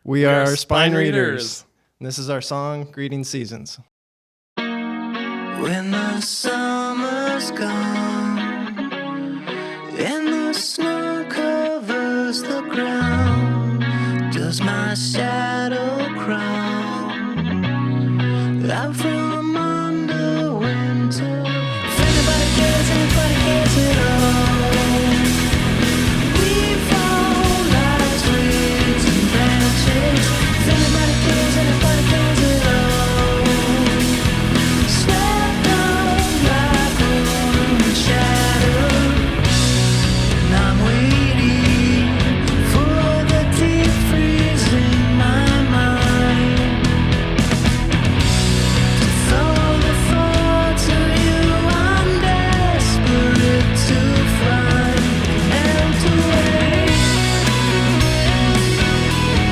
We are Spine Readers. And this is our song, Greeting Seasons. When the summer's gone and the snow covers the ground, does my shadow crawl out from under winter? If anybody cares, anybody cares at all, we fall like twigs and branches. If anybody cares, anybody cares at all, swept up like warm shadow. And I'm waiting for the deep freeze in my mind to thaw the thoughts of you. I'm desperate to find and to wait.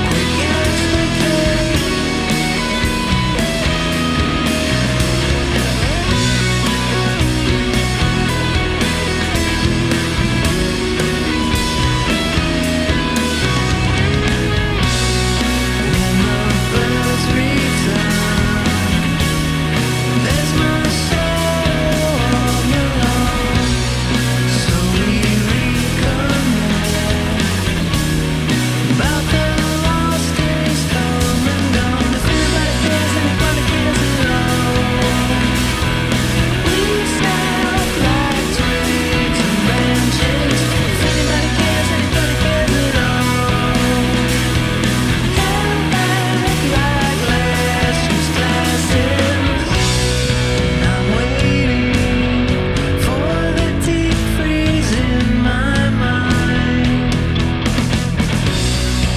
Quick as we can. When the birds return, there's my shadow on the lawn. So we reconnect about the lost days come and gone. If anybody cares, anybody cares at all, we snap like twigs and branches. If anybody cares, anybody cares at all, held back like last year's glasses. And I'm waiting for the deep freeze in my mind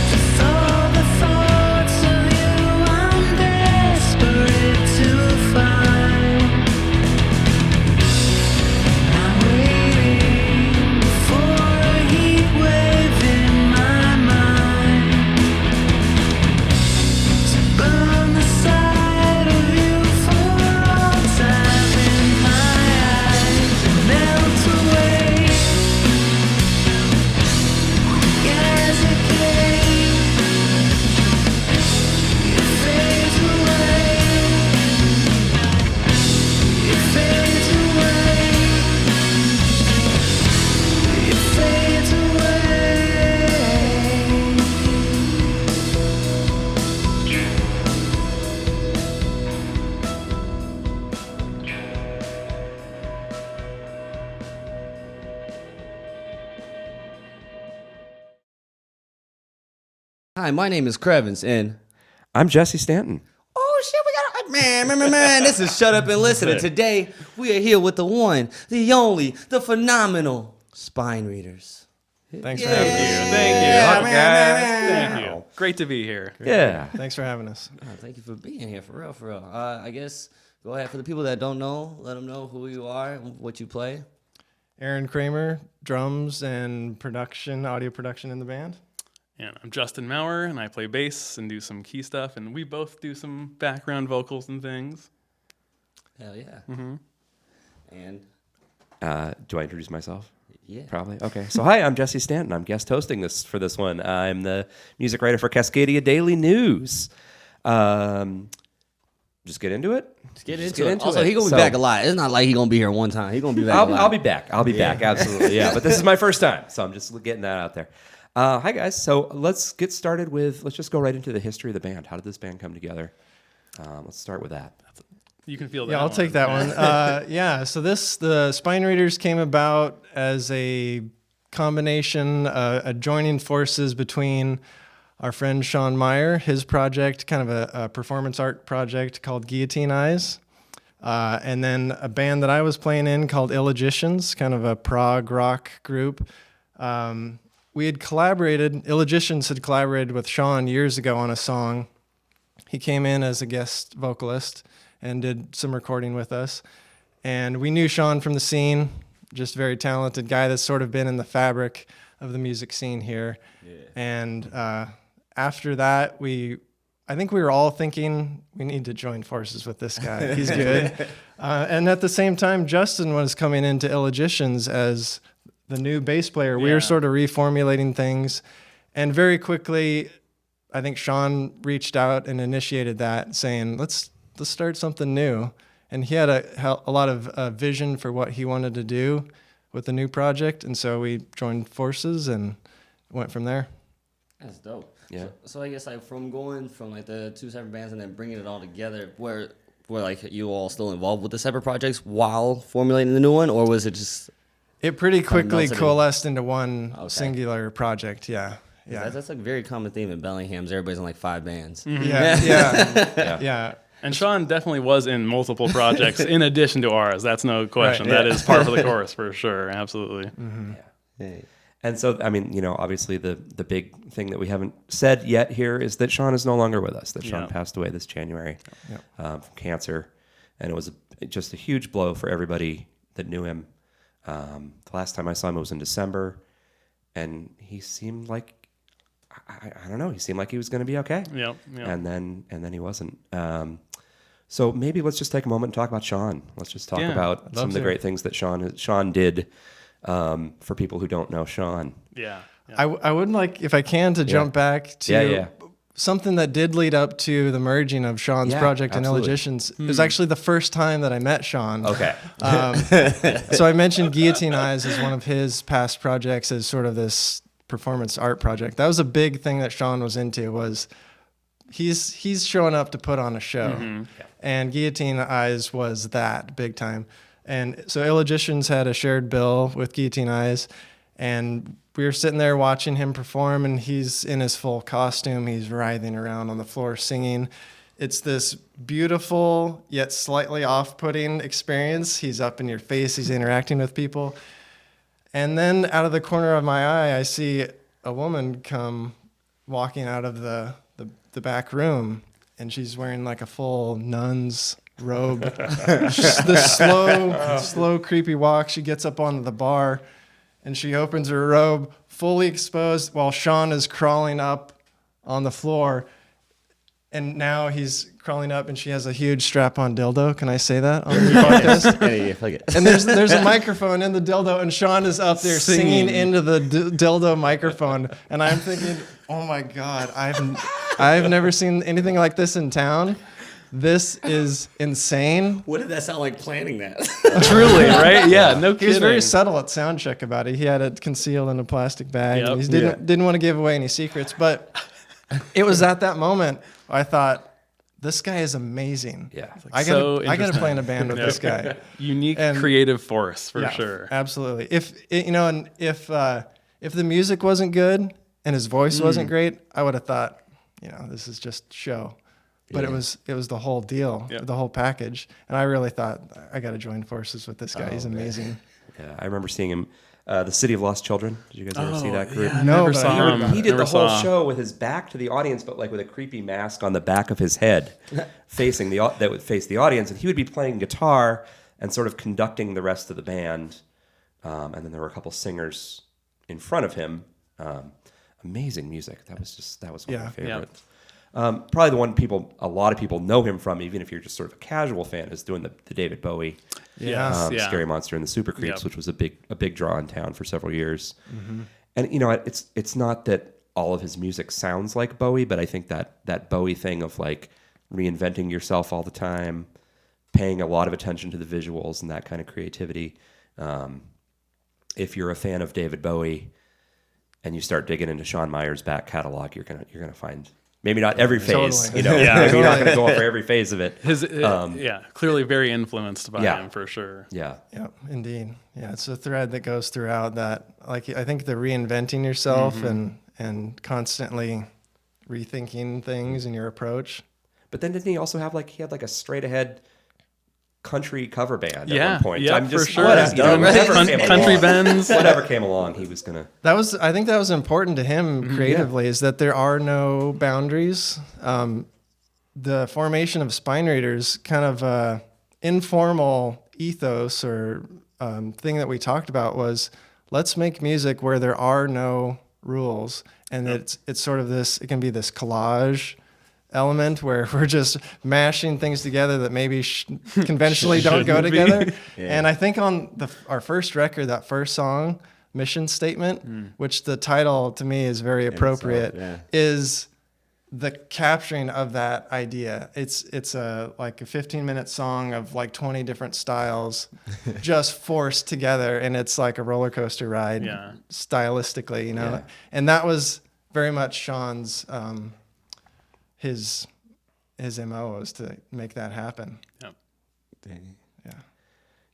to thaw the thoughts of you. I'm desperate to find. I'm waiting for a heat wave in my mind to burn the sight of you for all time in my eyes and melt away as it came. It fades away. It fades away. It fades away. Hi, my name is Crevens, and I'm Jesse Stanton. oh shit, we got man. This is Shut Up and Listen, and today we are here with the one, the only, the phenomenal Spine Readers. Thanks for having us. Thank you. Yeah, Thank you. Great to be here. Yeah. Thanks for having us. Oh, thank you for being here, for real. I guess go ahead, for the people that don't know, let them know who you are and what you play. Aaron Cramer, drums and production, audio production in the band. And I'm Justin Maurer, and I play bass and do some key stuff, and we both do some background vocals and things. Hell yeah. Mm-hmm. And Do I introduce myself? yeah. Probably. Okay. So hi, I'm Jesse Stanton. I'm guest hosting this for this one. I'm the music writer for Cascadia Daily News. Just get into it. Get into it. Also, he gonna be back a lot. It's not like he gonna be here one time. He gonna be back a lot. I'll be back. I'll be back. Absolutely. Yeah. But this is my first time, so I'm just getting that out there. Hi guys. So let's get started with. Let's just go right into the history of the band. How did this band come together? Let's start with that. You can feel that. Yeah, I'll take that one. So the Spine Readers came about as a combination, a joining forces between our friend Sean Meyer, his project, kind of a performance art project called Guillotine Eyes, and then a band that I was playing in called Illogicians, kind of a prog rock group. We had collaborated, Illogicians had collaborated with Sean years ago on a song. He came in as a guest vocalist and did some recording with us. And we knew Sean from the scene, just very talented guy that's sort of been in the fabric of the music scene here. Yeah. And after that, I think we were all thinking we need to join forces with this guy. He's good. And at the same time, Justin was coming into Illogicians as the new bass player. We were sort of reformulating things. And very quickly, I think Sean reached out and initiated that, saying, let's start something new. And he had a lot of vision for what he wanted to do with the new project. And so we joined forces and went from there. That's dope. Yeah. So I guess like from going from like the 2 separate bands and then bringing it all together, were like you all still involved with the separate projects while formulating the new one, or was it just? It pretty quickly melted in. coalesced into one Okay. singular project. Yeah. Yeah. That's like a very common theme in Bellingham's. Everybody's in like 5 bands. Yeah. Yeah. Yeah. And Sean definitely was in multiple projects in addition to ours. That's no question. Right, That is par for the course for sure. Absolutely. Hey. And so, I mean, obviously the big thing that we haven't said yet here is that Sean is no longer with us, that Sean Yeah. passed away this January Yep. from cancer. And it was just a huge blow for everybody that knew him. The last time I saw him was in December, and he seemed like, I don't know, he seemed like he was going to be okay. Yep. And then he wasn't. So maybe let's just take a moment and talk about Sean. Let's just talk Yeah, about some of the to. great things that Sean did for people who don't know Sean. Yeah. I would like, if I can, to jump back to Yeah. something that did lead up to the merging of Sean's Yeah, project and absolutely. Illegitians. It was actually the first time that I met Sean. Okay. So I mentioned Guillotine Eyes as one of his past projects as sort of this performance art project. That was a big thing that Sean was into, was he's showing up to put on a show. And Guillotine Eyes was that big time. And so Illogicians had a shared bill with Guillotine Eyes, and we were sitting there watching him perform, and he's in his full costume. He's writhing around on the floor singing. It's this beautiful yet slightly off-putting experience. He's up in your face. He's interacting with people. And then out of the corner of my eye, I see a woman come walking out of the back room, and she's wearing like a full nun's robe. The slow, creepy walk. She gets up onto the bar, and she opens her robe, fully exposed, while Sean is crawling up on the floor. And now he's crawling up, and she has a huge strap-on dildo. Can I say that on the podcast? Yeah, fuck it. And there's a microphone in the dildo, and Sean is up there singing into the dildo microphone. And I'm thinking, oh my God, I've never seen anything like this in town. This is insane. What did that sound like planning that? Truly, right? Yeah, no He kidding. was very subtle at sound check about it. He had it concealed in a plastic bag. Yep. And he didn't want to give away any secrets. But it was at that moment I thought, this guy is amazing. Yeah. I so gotta play in a band with this guy. Unique And- creative force for Yeah, sure. Absolutely. If the music wasn't good and his voice wasn't great, I would have thought, this is just show. But it was the whole deal, Yeah. the whole package. And I really thought, I got to join forces with this guy. He's amazing. Yeah, I remember seeing him, the City of Lost Children. Did you guys ever see that group? Yeah, No, never but I saw heard him. about He did Never the whole saw. show with his back to the audience, but like with a creepy mask on the back of his head, facing that would face the audience, and he would be playing guitar and sort of conducting the rest of the band. And then there were a couple singers in front of him. Amazing music. That was one of my Yeah. favorites. Probably the one a lot of people know him from, even if you're just sort of a casual fan, is doing the David Bowie. Yes, yeah. Scary Monster and the Super Creeps, Yep. which was a big draw in town for several years. And it's not that all of his music sounds like Bowie, but I think that Bowie thing of like reinventing yourself all the time, paying a lot of attention to the visuals and that kind of creativity. If you're a fan of David Bowie and you start digging into Sean Meyer's back catalog, you're gonna find. Maybe not every phase, Totally. Yeah. Maybe you're not going to go for every phase of it. Clearly very influenced by Yeah. him for sure. Yeah. Yep, indeed. Yeah, it's a thread that goes throughout that. Like, I think the reinventing yourself and constantly rethinking things in your approach. But then didn't he also have he had a straight ahead country cover band Yeah, at one point? yeah, I'm just for sure. whatever came Country along. Bends. Whatever came along, he was gonna. I think that was important to him creatively, is that there are no boundaries. The formation of Spine Raiders, kind of a informal ethos or thing that we talked about, was let's make music where there are no rules, and it's sort of this. It can be this collage element where we're just mashing things together that maybe conventionally don't go Shouldn't be. together. And I think on our first record, that first song, Mission Statement, which the title to me is very appropriate, yeah. is the capturing of that idea. It's a like a 15-minute song of like 20 different styles just forced together, and it's like a roller coaster ride stylistically, you know. Yeah. And that was very much Sean's his MO was to make that happen. Yep.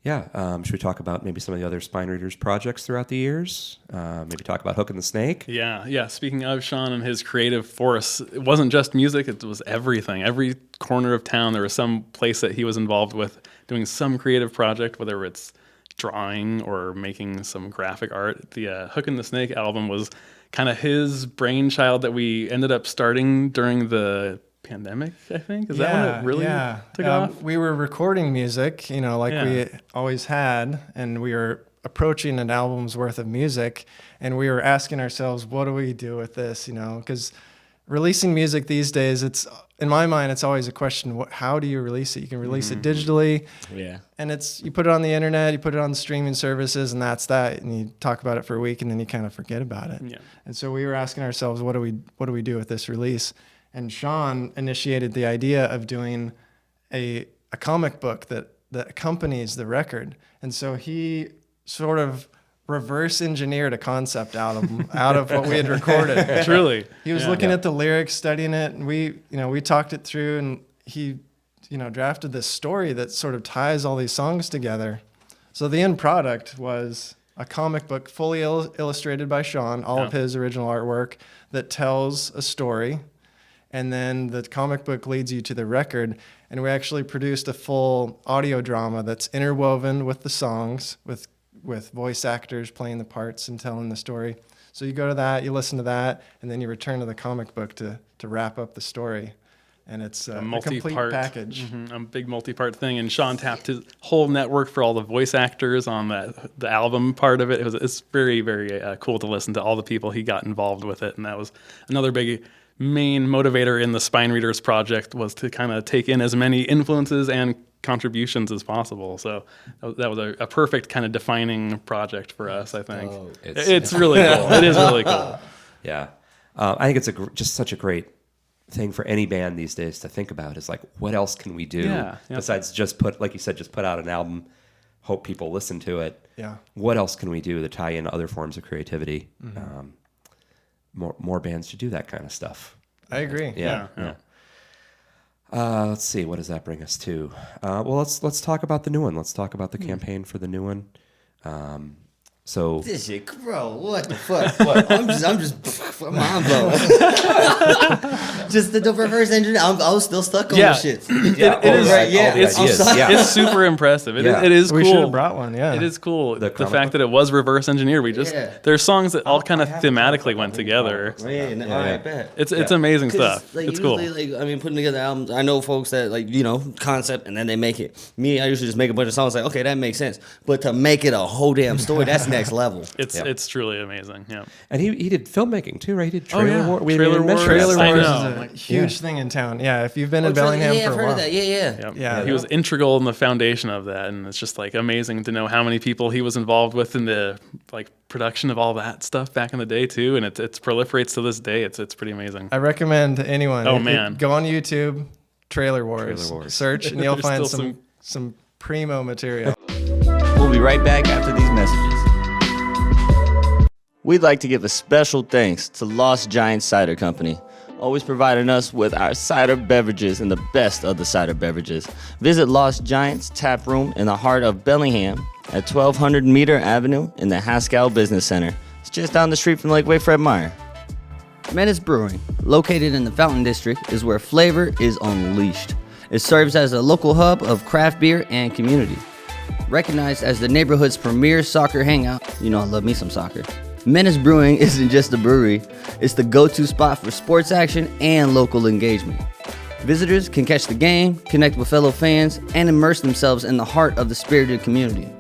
Yeah. Should we talk about maybe some of the other Spine Readers projects throughout the years? Maybe talk about Hook and the Snake. Yeah. Speaking of Sean and his creative force, it wasn't just music, it was everything. Every corner of town, there was some place that he was involved with doing some creative project, whether it's drawing or making some graphic art. The Hook and the Snake album was kind of his brainchild that we ended up starting during the pandemic, I think. Is that when it really took off? We were recording music, you know, like we always had, and we were approaching an album's worth of music, and we were asking ourselves, what do we do with this, you know? Because releasing music these days, it's, in my mind, it's always a question, how do you release it? You can release it digitally, and you put it on the internet, you put it on the streaming services, and that's that, and you talk about it for a week, and then you kind of forget about it. Yeah. And so we were asking ourselves, what do we do with this release? And Sean initiated the idea of doing a comic book that accompanies the record. And so he sort of reverse engineered a concept album out of what we had recorded. Truly. He was looking at the lyrics, studying it, and we talked it through, and he, drafted this story that sort of ties all these songs together. So the end product was a comic book fully illustrated by Sean, all of his original artwork that tells a story. And then the comic book leads you to the record. And we actually produced a full audio drama that's interwoven with the songs, with voice actors playing the parts and telling the story. So you go to that, you listen to that, and then you return to the comic book to wrap up the story. And it's a complete package. A big multi-part thing. And Sean tapped his whole network for all the voice actors on the album part of it. It's very, very cool to listen to all the people he got involved with it. And that was another big main motivator in the Spine Readers project, was to kind of take in as many influences and contributions as possible. So that was a perfect kind of defining project for us, I think. It's really cool. It is really cool. Yeah. I think it's just such a great thing for any band these days to think about, is like, what else can we do besides just put out an album, hope people listen to it. Yeah. What else can we do to tie in other forms of creativity? Mm-hmm. More bands should do that kind of stuff. I agree. Yeah. Let's see. What does that bring us to? Well, let's talk about the new one. Let's talk about the campaign for the new one. So this shit, bro. What the fuck? What? I'm just mind blown. Just the reverse engineer. I was still stuck on the shit. It's super impressive. It is cool. We should have brought one. Yeah, it is cool. The fact that it was reverse engineered. There's songs that all kind of thematically went together. It's amazing stuff. It's cool. Putting together albums. I know folks that concept and then they make it. Me, I usually just make a bunch of songs like, okay, that makes sense. But to make it a whole damn story, that's next level. It's truly amazing. Yeah. And he did filmmaking too, right? He did Trailer War. Trailer Wars is a huge thing in town. Yeah, if you've been in Bellingham for a while. Yeah. He was integral in the foundation of that, and it's just amazing to know how many people he was involved with in the production of all that stuff back in the day too, and it proliferates to this day. It's pretty amazing. I recommend to anyone. Oh man, go on YouTube, Trailer Wars. Search, and you'll find some primo material. We'll be right back after these messages. We'd like to give a special thanks to Lost Giant Cider Company, always providing us with our cider beverages and the best of the cider beverages. Visit Lost Giant's tap room in the heart of Bellingham at 1200 Meter Avenue in the Haskell Business Center. It's just down the street from Lakeway Fred Meyer. Menace Brewing, located in the Fountain District, is where flavor is unleashed. It serves as a local hub of craft beer and community. Recognized as the neighborhood's premier soccer hangout, I love me some soccer. Menace Brewing isn't just a brewery, it's the go-to spot for sports action and local engagement. Visitors can catch the game, connect with fellow fans, and immerse themselves in the heart of the spirited community.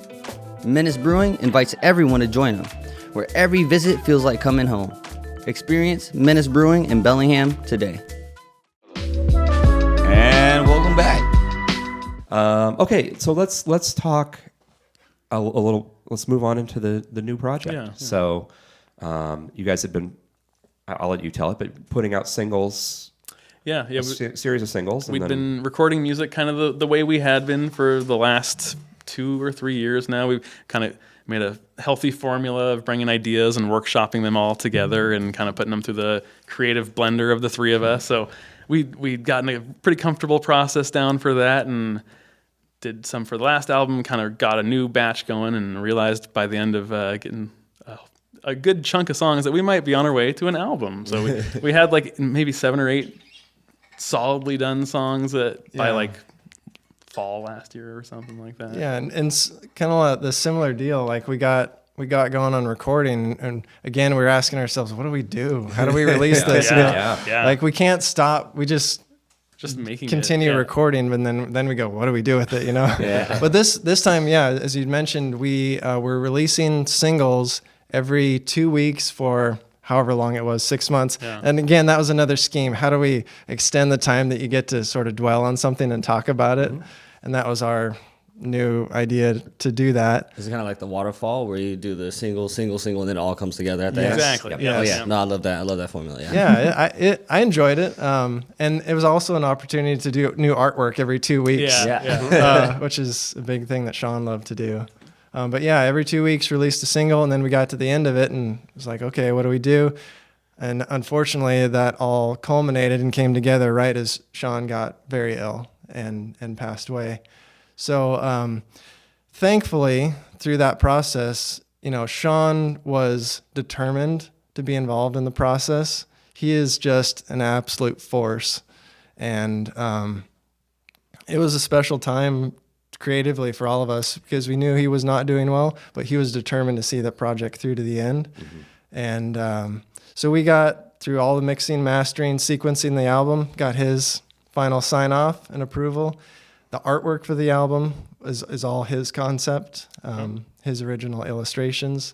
Menace Brewing invites everyone to join them, where every visit feels like coming home. Experience Menace Brewing in Bellingham today. And welcome back. Okay, so let's talk a little. Let's move on into the new project. Yeah. So, you guys have been, I'll let you tell it, but putting out singles Yeah, yeah. Series of singles. And We'd then, been recording music kind of the way we had been for the last 2 or 3 years now. We've kind of made a healthy formula of bringing ideas and workshopping them all together and kind of putting them through the creative blender of the three of us. So we'd gotten a pretty comfortable process down for that and did some for the last album, kind of got a new batch going and realized by the end of getting a good chunk of songs that we might be on our way to an album. So we had like maybe 7 or 8 solidly done songs that by like fall last year or something like that. Yeah, and kind of the similar deal. Like we got going on recording, and again we were asking ourselves, what do we do? How do we release this? Yeah. Like we can't stop. We just making continue it, recording, and then we go, what do we do with it? You know. Yeah. But this time, as you mentioned, we were releasing singles every 2 weeks for however long it was, 6 months. Yeah. And again, that was another scheme. How do we extend the time that you get to sort of dwell on something and talk about it? And that was our new idea to do that. It's kind of like the waterfall where you do the single, and then it all comes together at the end. Exactly. Oh Yes. yeah, no, I love that. I love that formula. Yeah. Yeah, I enjoyed it. And it was also an opportunity to do new artwork every 2 weeks. Yeah. Which is a big thing that Sean loved to do. But yeah, every 2 weeks released a single, and then we got to the end of it and it was like, okay, what do we do? And unfortunately, that all culminated and came together right as Sean got very ill and passed away. So thankfully, through that process, Sean was determined to be involved in the process. He is just an absolute force. And it was a special time creatively for all of us because we knew he was not doing well, but he was determined to see that project through to the end. And so we got through all the mixing, mastering, sequencing the album, got his final sign off and approval. The artwork for the album is all his concept, his original illustrations.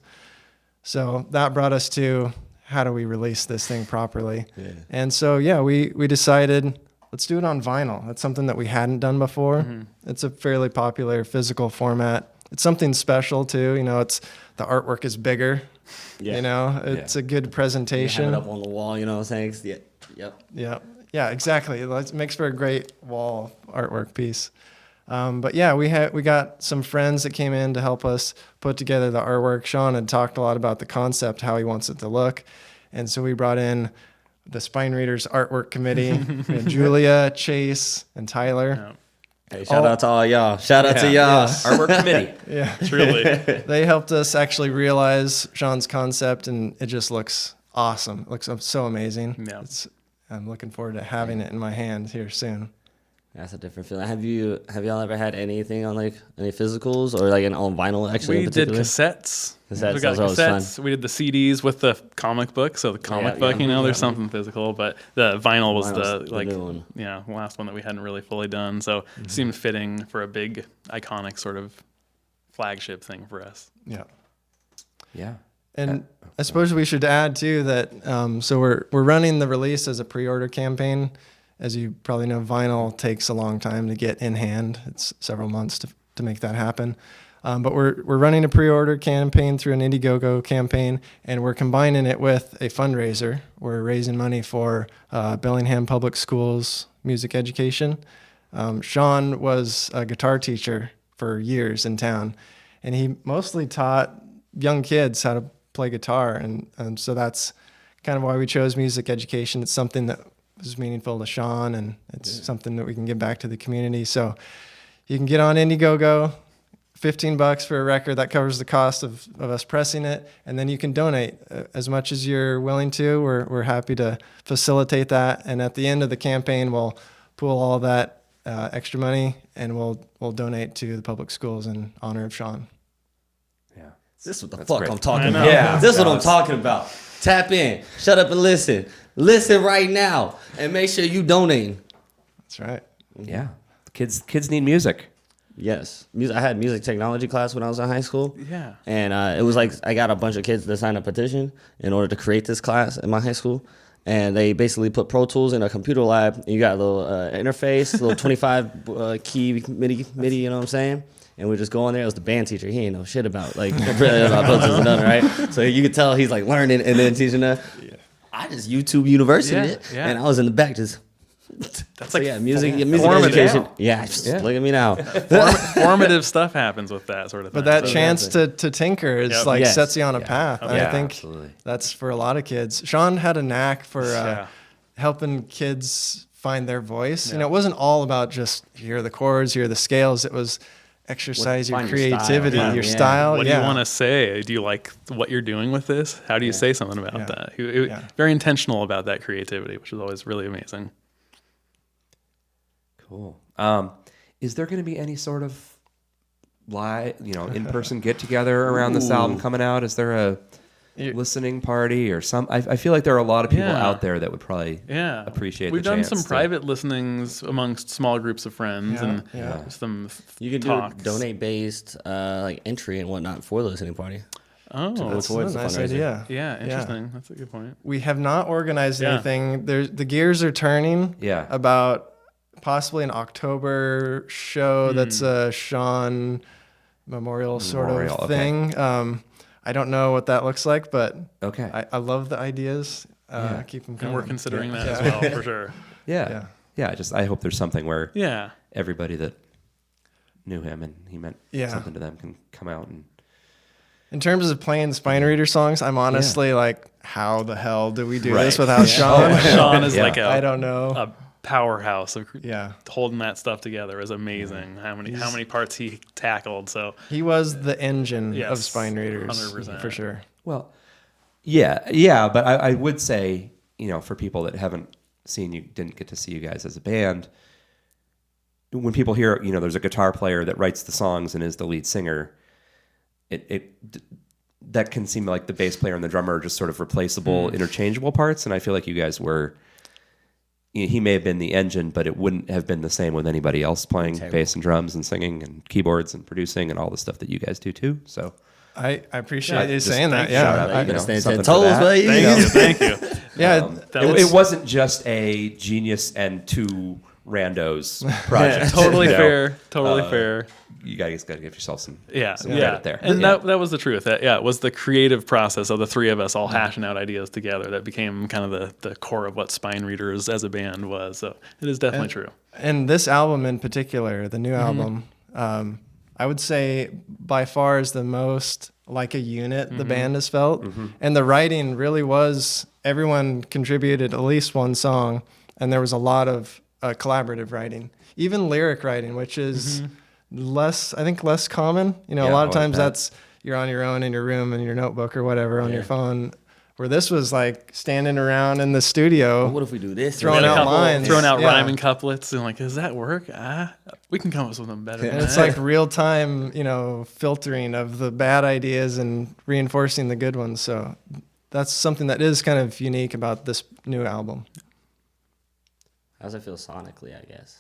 So that brought us to how do we release this thing properly? Yeah. And so, we decided, let's do it on vinyl. That's something that we hadn't done before. It's a fairly popular physical format. It's something special too. The artwork is bigger. Yeah. It's a good You presentation. have it up on the wall, you know what I'm saying? Yep. Yeah, exactly. It makes for a great wall artwork piece. But yeah, we got some friends that came in to help us put together the artwork. Sean had talked a lot about the concept, how he wants it to look. And so we brought in the Spine Readers artwork committee, we had Julia, Chase, and Tyler. Hey, shout out to all y'all. Shout out to y'all. Yes. Artwork committee. Yeah, Truly. they helped us actually realize Sean's concept, and it just looks awesome. It looks so amazing. Yeah. I'm looking forward to having it in my hand here soon. That's a different feeling. Have y'all ever had anything on like any physicals or like on vinyl actually? We in did particular? cassettes. Cassettes, We got those are always cassettes. fun. We did the CDs with the comic book. So the comic book, there's something physical, but the vinyl was Vinyl's the new one. last one that we hadn't really fully done. So it seemed fitting for a big, iconic sort of flagship thing for us. Yeah. Yeah. And I suppose we should add too that so we're running the release as a pre-order campaign. As you probably know, vinyl takes a long time to get in hand. It's several months to make that happen. But we're running a pre-order campaign through an Indiegogo campaign, and we're combining it with a fundraiser. We're raising money for Bellingham Public Schools music education. Sean was a guitar teacher for years in town, and he mostly taught young kids how to play guitar, and so that's kind of why we chose music education. It's something that was meaningful to Sean, and it's something that we can give back to the community. So you can get on Indiegogo, $15 for a record. That covers the cost of us pressing it, and then you can donate as much as you're willing to. We're happy to facilitate that, and at the end of the campaign, we'll pool all that extra money, and we'll donate to the public schools in honor of Sean. Yeah. This is what the That's fuck great. I'm talking I know. about. Yeah. This is what No, I'm it's- talking about. Tap in. Shut up and listen. Listen right now, and make sure you donate. That's right. Yeah. Kids need music. Yes, I had music technology class when I was in high school. Yeah. And it was like I got a bunch of kids to sign a petition in order to create this class in my high school. And they basically put Pro Tools in a computer lab. And you got a little interface, a little 25 key MIDI, you know what I'm saying? And we just go in there. It was the band teacher. He ain't know shit about about Pro Tools and nothing, right? So you could tell he's like learning and then teaching us. I just YouTube University it, Yeah. and I was in the back just That's So like yeah, music formative. education. Yeah, just look at me now. Formative stuff happens with that sort of thing. But that So, chance to tinker is Yep. like Yes. sets you on a path. And I Yeah, think absolutely. that's for a lot of kids. Sean had a knack for Yeah. helping kids find their voice. You know, it wasn't all about just here are the chords, here are the scales. It was exercise your find your style. creativity, Yeah. your Yeah. style. what do you want to say? Do you like what you're doing with this? How do you say something about Yeah. that? Yeah. Very intentional about that creativity, which is always really amazing. Cool. Is there going to be any sort of live, in-person get-together around this album coming out? Is there a listening party or some? I feel like there are a lot of people Yeah. out there that would probably Yeah, appreciate. We've the done chance some to- private listenings amongst small groups of friends and some You can do talks. a donate-based like entry and whatnot for the listening party. Oh, That's towards a the nice fundraiser. idea. yeah, interesting. That's a good point. We have not organized Yeah. anything. The gears are turning. Yeah. About possibly an October show that's a Sean Memorial sort Memorial, of okay. thing. I don't know what that looks like, but Okay. I love the ideas. Keep them And coming. we're considering that Yeah. as well, for sure. yeah. Yeah. I hope there's something where Yeah. everybody that knew him and he meant Yeah. something to them can come out and. In terms of playing Spine Reader songs, I'm honestly like, how the hell do we do Right. this without Sean? Sean is Yeah. like I don't know. a powerhouse of Yeah. holding that stuff together is amazing. How many parts he tackled. So He was the engine Yes, of Spine Readers 100%. for sure. Well, yeah, but I would say, for people that haven't seen you, didn't get to see you guys as a band, when people hear, there's a guitar player that writes the songs and is the lead singer, that can seem like the bass player and the drummer are just sort of replaceable, interchangeable parts, and I feel like you guys were. He may have been the engine, but it wouldn't have been the same with anybody else playing bass and drums and singing and keyboards and producing and all the stuff that you guys do too. So I appreciate you just saying that. shout out, Yeah. You gotta stand something 10 for toes, that. baby. thank you. Yeah. That was It wasn't just a genius and two randos project. totally you know? fair. Totally fair. You guys got to give yourself some Yeah, some yeah. credit there. And Yeah. that was the truth. It was the creative process of the three of us all hashing out ideas together that became kind of the core of what Spine Readers as a band was. So it is definitely true. And this album in particular, the new album, I would say by far is the most like a unit the band has felt. And the writing really was, everyone contributed at least one song, and there was a lot of collaborative writing, even lyric writing, which is less common. A Yeah, lot of I like times that. that's you're on your own in your room in your notebook or whatever on your phone, where this was like standing around in the studio. What if we do this? Throwing out lines. throwing out Yeah. rhyming couplets, and like, does that work? We can come up with something better. Than And it's that. like real time, filtering of the bad ideas and reinforcing the good ones. So that's something that is kind of unique about this new album. How does it feel sonically, I guess?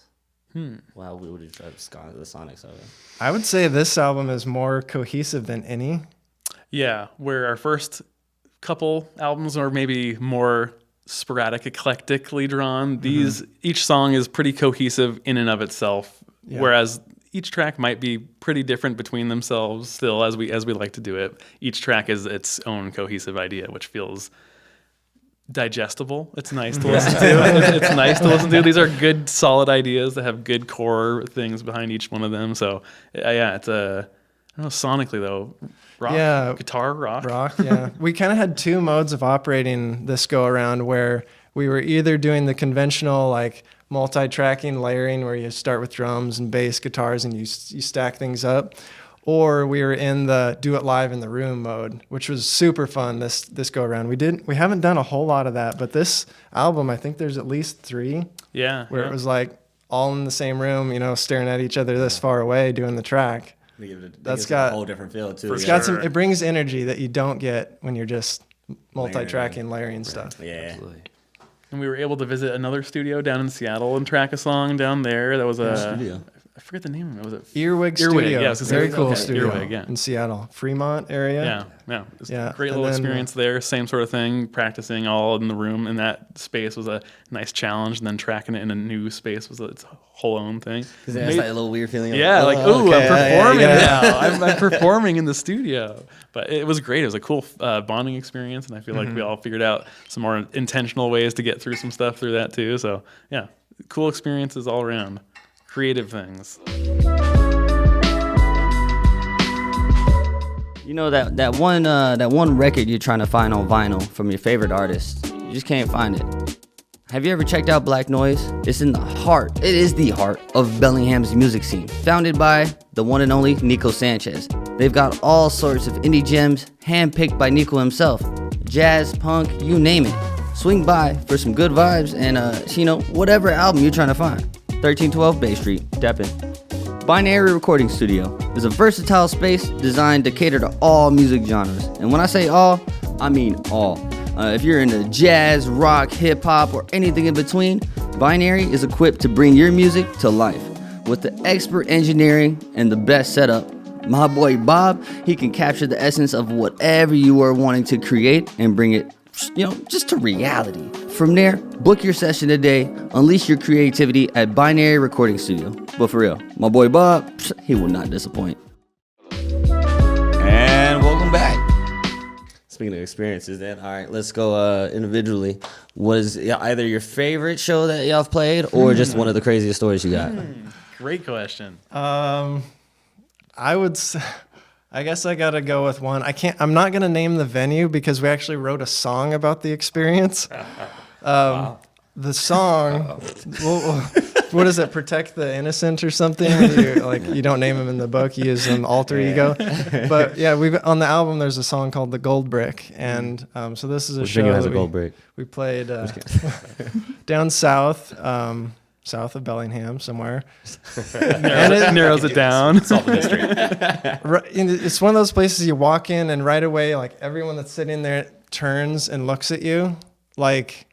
Wow, we would describe the sonics of it. I would say this album is more cohesive than any. Yeah, where our first couple albums are maybe more sporadic, eclectically drawn. These each song is pretty cohesive in and of itself, whereas each track might be pretty different between themselves. Still, as we like to do it, each track is its own cohesive idea, which feels digestible. It's nice to listen to. It's nice to listen to. These are good, solid ideas that have good core things behind each one of them. So yeah, it's I don't know, sonically though, rock, Yeah. guitar, rock. Yeah. We kind of had two modes of operating this go around, where we were either doing the conventional like multi-tracking layering where you start with drums and bass guitars and you stack things up, or we were in the do it live in the room mode, which was super fun this go around. We haven't done a whole lot of that, but this album, I think there's at least 3 Yeah, where yeah. it was like all in the same room, staring at each other this far away doing the track. That's got a whole different feel too. It's yeah. got some. It brings energy that you don't get when you're just multi-tracking, layering stuff. Yeah. Absolutely. And we were able to visit another studio down in Seattle and track a song down there. That was a studio? I forget the name of it. Was it Earwig Earwig, Studio, yeah, I was gonna say- very cool okay, studio Earwig, yeah. in Seattle, Fremont area. Yeah. It was Yeah, a great and little then, experience there. Same sort of thing. Practicing all in the room in that space was a nice challenge, and then tracking it in a new space was its whole own thing. Because it has that little weird feeling. Yeah, like, oh, ooh, okay, I'm performing yeah. now. I'm performing in the studio. But it was great. It was a cool bonding experience, and I feel like we all figured out some more intentional ways to get through some stuff through that too. So yeah, cool experiences all around, creative things. You know that one record you're trying to find on vinyl from your favorite artist, you just can't find it. Have you ever checked out Black Noise? It's in the heart. It is the heart of Bellingham's music scene, founded by the one and only Nico Sanchez. They've got all sorts of indie gems, handpicked by Nico himself. Jazz, punk, you name it. Swing by for some good vibes and whatever album you're trying to find. 1312 Bay Street, Deppin. Binary Recording Studio is a versatile space designed to cater to all music genres. And when I say all, I mean all. If you're into jazz, rock, hip-hop, or anything in between, Binary is equipped to bring your music to life. With the expert engineering and the best setup, my boy Bob, he can capture the essence of whatever you are wanting to create and bring it, just to reality. From there, book your session today, unleash your creativity at Binary Recording Studio. But for real, my boy Bob, he will not disappoint. And welcome back. Speaking of experiences, then, all right, let's go individually. What is either your favorite show that y'all have played or just one of the craziest stories you got? Great question. I guess I gotta go with one. I'm not gonna name the venue because we actually wrote a song about the experience. Wow. The song, what is it? Protect the innocent or something? You don't name him in the book. You use an alter ego. But yeah, on the album there's a song called "The Gold Brick," and so this is a show has that a gold brick? we played down south. South of Bellingham, somewhere. Narrows it down. Solve the mystery. Right, it's one of those places you walk in and right away, like everyone that's sitting there turns and looks at you, like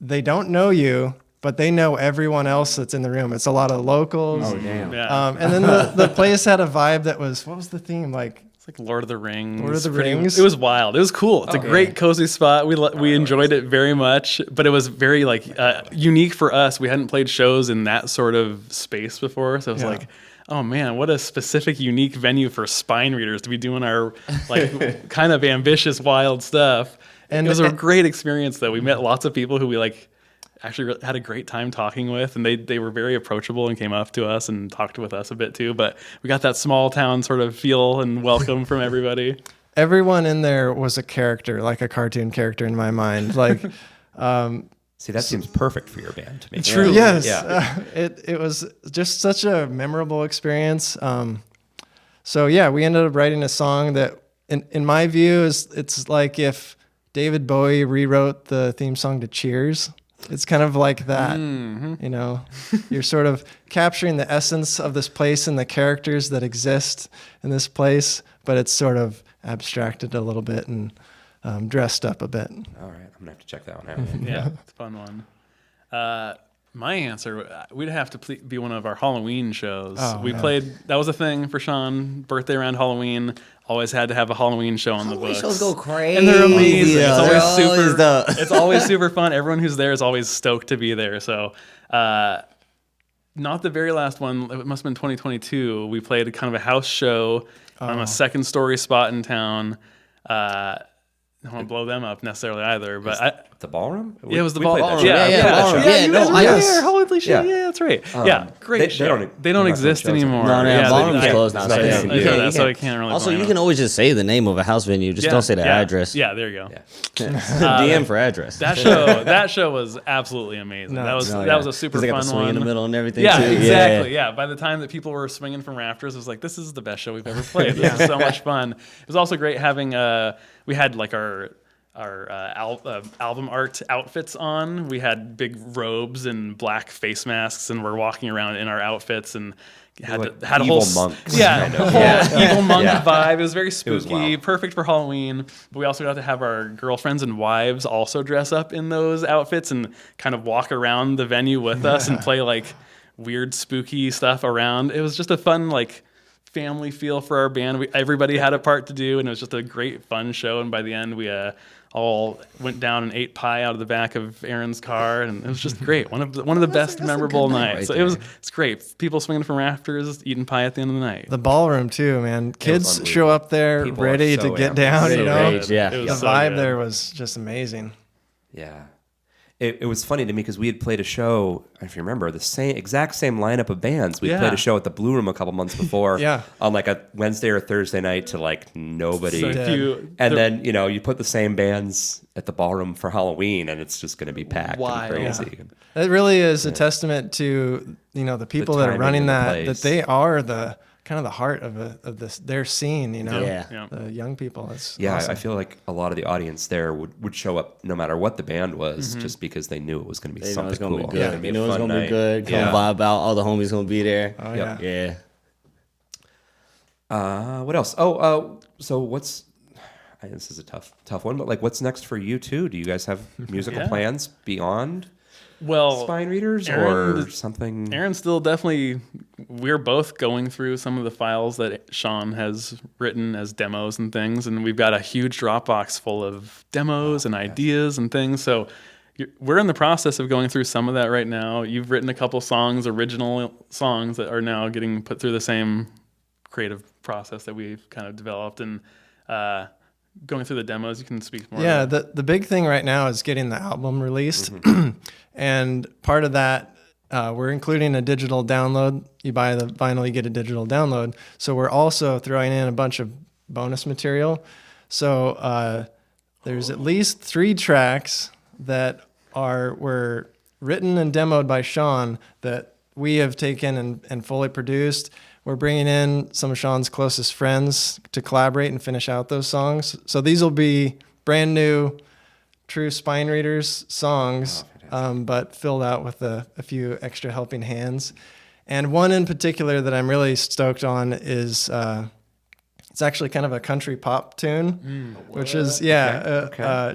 they don't know you, but they know everyone else that's in the room. It's a lot of locals. Oh, damn. Yeah. And then the place had a vibe that was, what was the theme? Like, It's like Lord of the Rings. Lord of the Pretty- Rings? It was wild. It was cool. It's a great cozy spot. We enjoyed it very much, but it was very unique for us. We hadn't played shows in that sort of space before, so it was like, oh man, what a specific, unique venue for spine readers to be doing our kind of ambitious, wild stuff. And it was a great experience, though. We met lots of people who we actually had a great time talking with, and they were very approachable and came up to us and talked with us a bit too. But we got that small town sort of feel and welcome from everybody. everyone in there was a character, like a cartoon character in my mind. Like, See, that seems perfect for your band to me. True. Yes. Yeah. It was just such a memorable experience. So yeah, we ended up writing a song that, in my view, it's like if David Bowie rewrote the theme song to Cheers. It's kind of like that, you know. You're sort of capturing the essence of this place and the characters that exist in this place, but it's sort of abstracted a little bit and dressed up a bit. All right, I'm gonna have to check that one out. Yeah, it's a fun one. My answer, we'd have to be one of our Halloween shows. We played, that was a thing for Sean, birthday around Halloween. Always had to have a Halloween show on the books. Shows go crazy. And they're amazing. Yeah, It's always super fun. Everyone who's there is always stoked to be there. So, not the very last one, it must have been 2022. We played a kind of a house show on a second story spot in town. I don't want to blow them up necessarily either, but The ballroom? it was the we played that ballroom. show. Ballroom. Yeah, you guys were yes. there. Holy shit! Yeah. Yeah, that's right. Great they show. don't- They don't they're not exist doing shows anymore. No, yeah, ballroom's they- closed now. I So know yeah, that, so I can't really. Also, blame you them. can always just say the name of a house venue. Just don't say the address. Yeah, there you go. DM for address. That show was absolutely amazing. That was a super they got fun the swing one. in the middle and everything. Yeah, too. exactly. Yeah. By the time that people were swinging from rafters, it was like, this is the best show we've ever played. This is so much fun. It was also great having. We had like our album art outfits on. We had big robes and black face masks, and we're walking around in our outfits and had a evil whole monks, yeah, kind the of. whole evil monk Yeah. vibe. It was very was spooky, wild. perfect for Halloween. But we also got to have our girlfriends and wives also dress up in those outfits and kind of walk around the venue with us and play like weird spooky stuff around. It was just a fun family feel for our band. Everybody had a part to do, and it was just a great fun show. And by the end, we all went down and ate pie out of the back of Aaron's car, and it was just great. One of the best memorable nights. right So it's great. People swinging from rafters, eating pie at the end of the night. The ballroom too, man. Kids unbelievable. show up there People are ready so to get amped. down. So You know, rage, yeah. It was the so vibe good. there was just amazing. Yeah. it was funny to me because we had played a show, if you remember, the exact same lineup of bands. We played a show at the Blue Room a couple months before Yeah. on like a Wednesday or Thursday night to like nobody. So if you- And then, you put the same bands at the ballroom for Halloween and it's just going to be packed Wild. and crazy. It really is a testament to the people that are timing running and the that place. they are the kind of the heart of their scene. Yeah. Yeah. The young people. It's Yeah, awesome. I feel like a lot of the audience there would show up no matter what the band was, just because they knew it was going to be They know something it's gonna cool. be good. It'd be You a know it's fun gonna be night. good. Come Yeah. vibe out. All the homies gonna be there. Oh Yep. yeah. Yeah. What else? So what's? This is a tough one, but like, what's next for you two? Do you guys have musical Yeah. plans beyond Well, Spine Readers Aaron- or something? Aaron's still definitely. We're both going through some of the files that Sean has written as demos and things, and we've got a huge Dropbox full of demos and ideas and things. So we're in the process of going through some of that right now. You've written a couple songs, original songs that are now getting put through the same creative process that we've kind of developed, and going through the demos. You can speak more. Yeah, about the big thing right now is getting the album released, and part of that we're including a digital download. You buy the vinyl, you get a digital download. So we're also throwing in a bunch of bonus material. So there's at least 3 tracks that were written and demoed by Sean that we have taken and fully produced. We're bringing in some of Sean's closest friends to collaborate and finish out those songs. So these will be brand new, true Spine Readers songs, but filled out with a few extra helping hands. And one in particular that I'm really stoked on is it's actually kind of a country pop tune, which is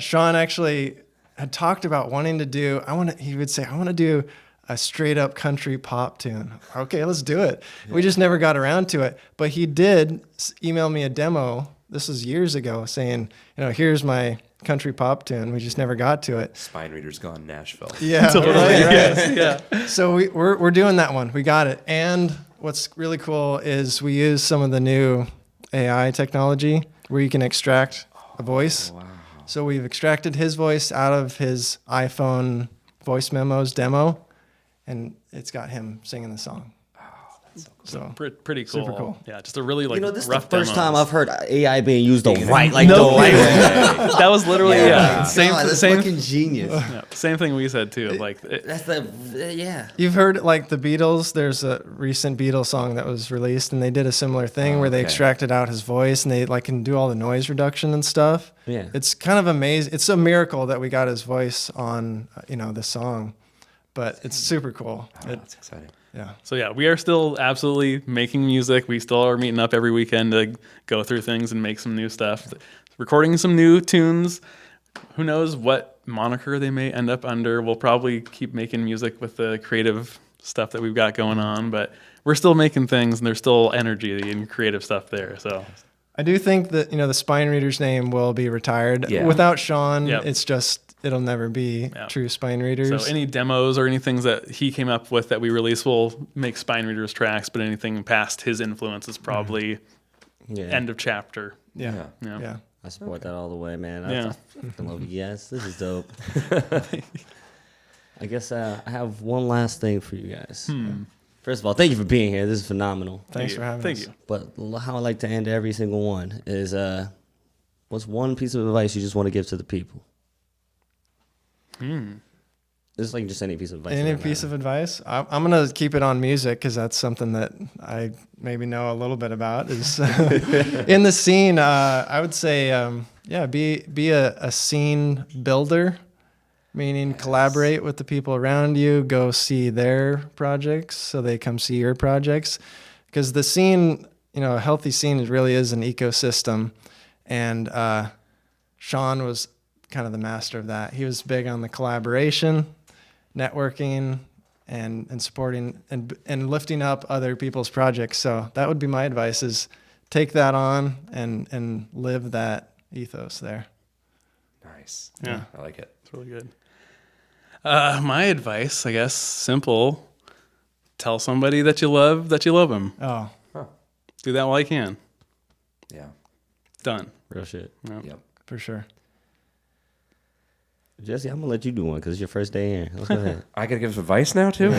Sean actually had talked about wanting to do. He would say, I want to do a straight up country pop tune. Okay, let's do it. Yeah. We just never got around to it. But he did email me a demo. This was years ago, saying, here's my country pop tune. We just never got to it. Spine Readers gone Nashville. Yeah, Totally. right. Yes, yeah. So we're doing that one. We got it. And what's really cool is we use some of the new AI technology where you can extract a voice. Wow. So we've extracted his voice out of his iPhone voice memos demo, and it's got him singing the song. So Pretty cool. Super cool. Yeah, just a really This is the rough first demo. time I've heard AI being used the right way. That was literally That's same fucking genius. yeah, same thing we said too. Yeah. you've heard like the Beatles. There's a recent Beatles song that was released, and they did a similar thing where they extracted out his voice, and they can do all the noise reduction and stuff. Yeah. It's kind of amazing. It's a miracle that we got his voice on the song, but it's super cool. That's exciting. Yeah. So yeah, we are still absolutely making music. We still are meeting up every weekend to go through things and make some new stuff, recording some new tunes. Who knows what moniker they may end up under? We'll probably keep making music with the creative stuff that we've got going on, but we're still making things, and there's still energy and creative stuff there. So I do think that the Spine Readers name will be retired. Yeah. Without Sean, Yep. it's just it'll never be true Spine Readers. So any demos or any things that he came up with that we release, we'll make Spine Readers tracks, but anything past his influence is probably end of chapter. yeah. Yeah. Yeah. I support that all the way, man. Yeah. I fucking love you guys. This is dope. I guess I have one last thing for you guys. First of all, thank you for being here. This is phenomenal. Thanks for having Thank us. you. But how I like to end every single one is what's one piece of advice you just want to give to the people? It's like just any piece of advice. Any piece of advice? I'm going to keep it on music because that's something that I maybe know a little bit about. Is in the scene, I would say, be a scene builder, meaning collaborate with the people around you, go see their projects so they come see your projects. Because the scene, a healthy scene really is an ecosystem. And Sean was kind of the master of that. He was big on the collaboration, networking, and supporting and lifting up other people's projects. So that would be my advice: is take that on and live that ethos there. Nice. Yeah. I like it. It's really good. My advice, I guess, simple. Tell somebody that you love them. Oh, Do that while you can. Yeah. Done. Real shit. Yep. for sure. Jesse, I'm gonna let you do one because it's your first day in. Let's go ahead. I gotta give advice now too.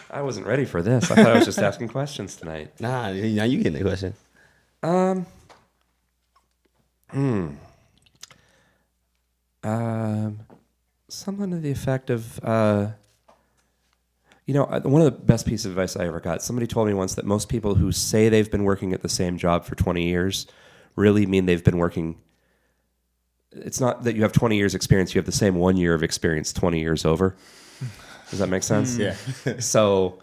I wasn't ready for this. I thought I was just asking questions tonight. Nah, now you getting the question. Something to the effect of, one of the best pieces of advice I ever got. Somebody told me once that most people who say they've been working at the same job for 20 years really mean they've been working. It's not that you have 20 years experience, you have the same 1 year of experience 20 years over. Does that make sense? Yeah. So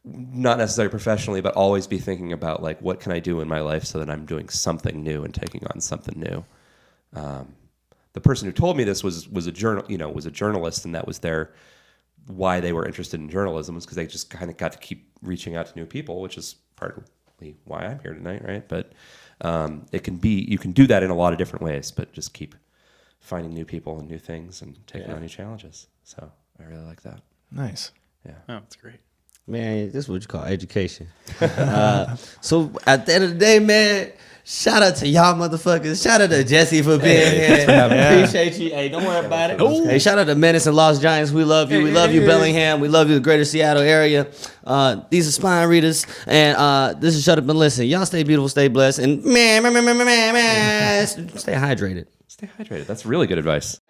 not necessarily professionally, but always be thinking about like, what can I do in my life so that I'm doing something new and taking on something new. The person who told me this was a journalist, and that was why they were interested in journalism, was because they just kind of got to keep reaching out to new people, which is partly why I'm here tonight, right? But you can do that in a lot of different ways, but just keep finding new people and new things and taking on new challenges. So I really like that. Nice. Yeah. Oh, that's great. Man, this is what you call education. So at the end of the day, man, shout out to y'all motherfuckers. Shout out to Jesse for being here. Appreciate you. Hey, don't worry about it. Hey, shout out to Menace and Lost Giants. We love you. We love you, Bellingham. We love you, the greater Seattle area. These are Spine Readers, and this is Shut Up and Listen. Y'all stay beautiful, stay blessed, and man, stay hydrated. Stay hydrated. That's really good advice.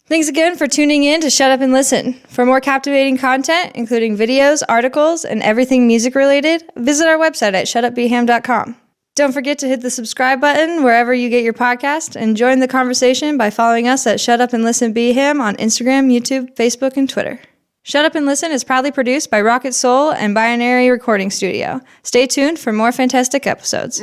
Thanks again for tuning in to Shut Up and Listen. For more captivating content, including videos, articles, and everything music related, visit our website at shutupbeham.com. Don't forget to hit the subscribe button wherever you get your podcast, and join the conversation by following us at Shut Up and Listen Beham on Instagram, YouTube, Facebook, and Twitter. Shut Up and Listen is proudly produced by Rocket Soul and Binary Recording Studio. Stay tuned for more fantastic episodes.